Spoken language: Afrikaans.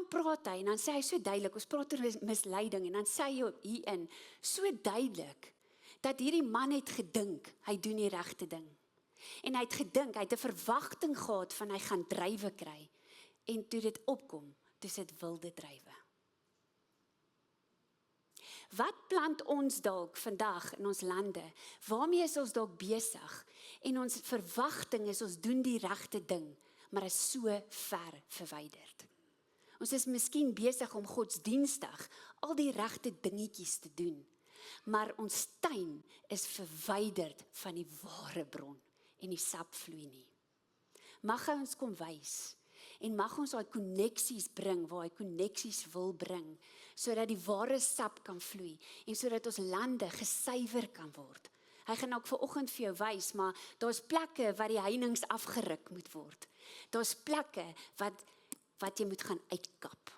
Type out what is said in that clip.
dan praat hy, en dan sê hy so duidelik, ons praat oor misleiding, en dan sê hy hierin, so duidelik, dat hierdie man het gedink, hy doen die regte ding. En hy het gedink, hy het 'n verwagting gehad van hy gaan druiwe kry. En toe dit opkom, dis dit wilde druiwe. Wat plant ons dalk vandag in ons lande? Waarmee is ons dalk besig? En ons verwagting is ons doen die regte ding, maar is so ver verwyderd. Ons is miskien besig om godsdienstig al die regte dingetjies te doen, maar ons tuin is verwyderd van die ware bron en die sap vloei nie. Mag hy ons kom wys en mag ons daai koneksies bring waar hy koneksies wil bring, sodat die ware sap kan vloei en sodat ons lande gesuiwer kan word. Hy gaan ook vanoggend vir jou wys, maar daar's plekke waar die heininge afgeruk moet word. Daar's plekke wat jy moet gaan uitkap.